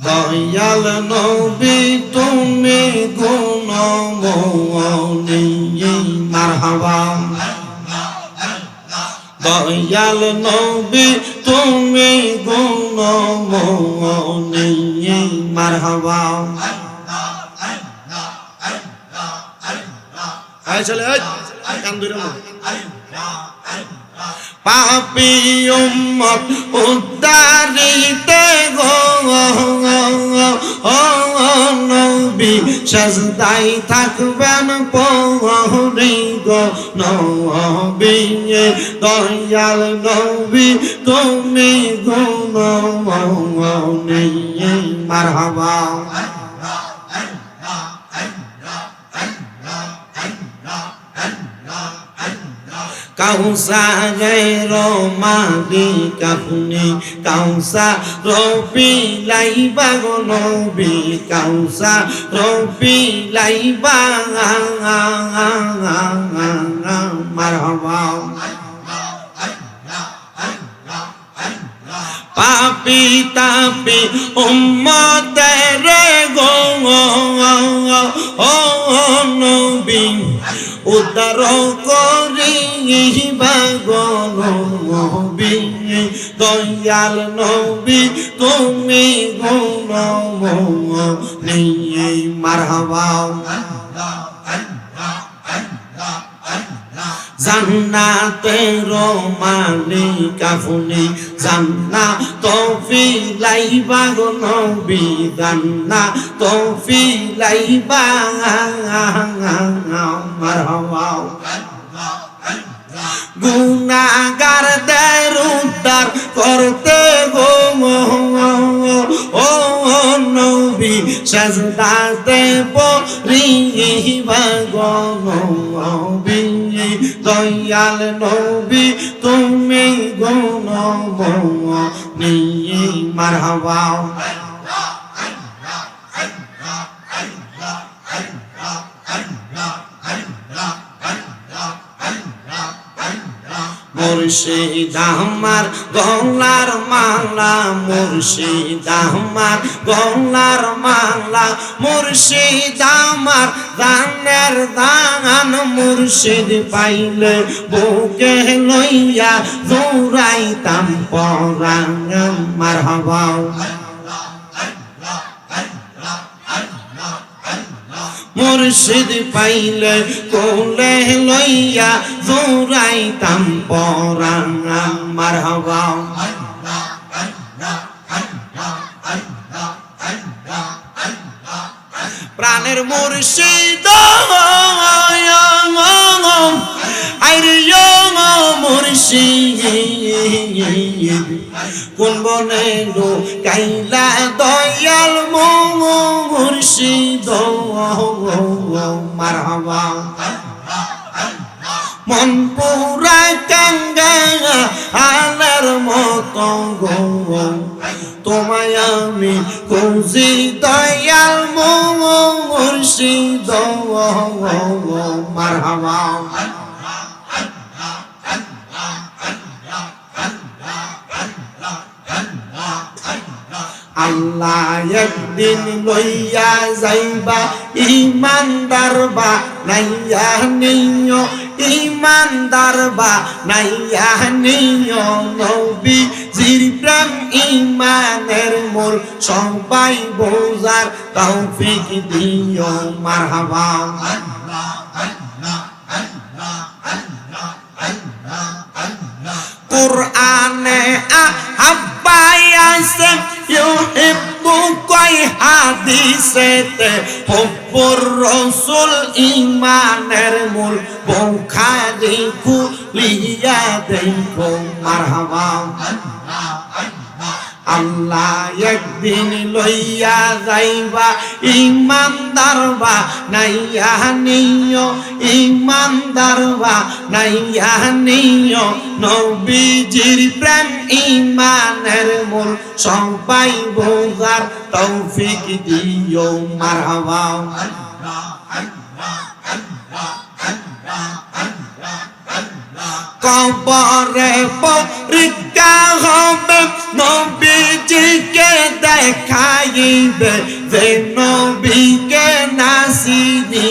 দয়াল নবী তুমি গুণময়ী মারহাবা দয়াল নবী তুমি গুণময়ী মারহাবা আয় চলে আয় কান ধরে পাপী উম্মত উদ্ধারিতে গো নবী সাজদায় থাকবেন পরি গো নবী দয়াল নবী তুমি গুণময়ী মারহাবা কাউসারের মালিক আপনি কাউসার বিলাইবা গো নবী কাউসার বিলাইবা মারহাবা পাপি তাপি উম্মতের গো নবী উদ্ধার করিবা গো নবী দয়াল নবী তুমি গুণময়ী মারহাবা জান্নাতের মালিক আপনি জান্নাত ফিলাইবা গো নবী জান্নাত ফিলাইবা মারহাবা গুনাহগারদের উদ্ধার করতে গো ও নবী সাজদাতে পড়িবা গো নবী দয়াল নবী তুমি গুণময়ী মারহাবা মুর্শিদ আমার গলার মালা মুর্শিদ আমার গলার মালা মুর্শিদ আমার দানের দান মুর্শিদ পাইলে বুকে লইয়া দৌড়াইতাম পরাণ মারহাবা মুর্শিদ পাইলে কোলে লইয়া দৌড়াইতাম পরাণ মারহাবা প্রাণের মুর্শিদ আইরে মুর্শিদ কোন বনে লো কাইলা দয়াল মুর্শিদ মারহাবা মন পুরা কাঙ্গা আলার মতো গো তোমায় আমি খুঁজি দয়াল মুর্শিদ মারহাবা আল্লাহ একদিন লইয়া যাইবা ইমানদার বা নাইয়া নিও ইমানদার বা নাইয়া নিও নবীজির প্রেম ইমানের মোর সবাই বোঝার তৌফিক দিও মারহাবা কুরআনে আব্বায়াসে ইউহিব্বুকাই হাদিসেতে হুব্বুর রাসূল ঈমানের মূল বুখারী খুলিয়া দেখো মারহাবা আল্লাহ একদিন লইয়া যাইবা ইমানদার বা নাইয়া নিও ইমানদার বা নাইয়া নিও নবীজির প্রেম ইমানের মূল সবাই বোঝার তৌফিক দিও মারহাবা কবরে পরীক্ষা হবে নবীজিকে দেখাইবে যে নবীকে নাসিবে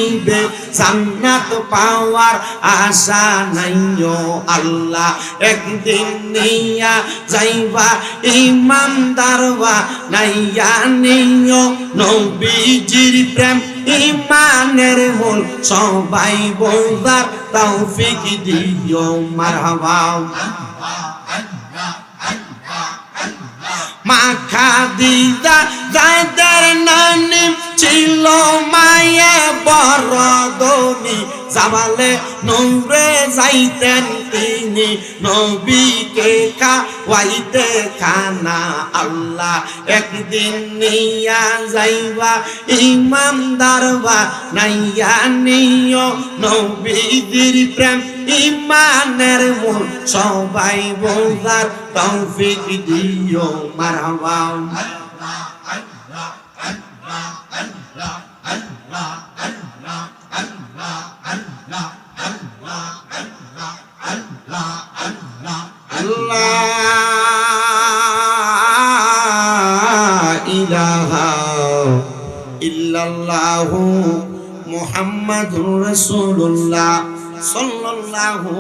জান্নাত পাওয়ার আশা নাইও আল্লাহ একদিন নিয়া যাইবা ইমানদারবা নাইয়া নিও নবীজির প্রেম ইমানের মূল সবাই বোঝার তৌফিক দিও মারহাবা মাখা দিদা যাদের নানি ছিল মায়ে বড় ধনী জামালে নূরে যাইতেন তিনি নবীকে খাওয়াইতে খানা আল্লাহ একদিন নিয়া যাইবা ইমানদারবা নাইয়া নিও নবীর প্রেম ইমানের মূল সবাই বোঝার তৌফিক দিও মারহাবা ইলাহা ইল্লাল্লাহু মুহাম্মাদুর রাসূলুল্লাহ সাল্লাল্লাহু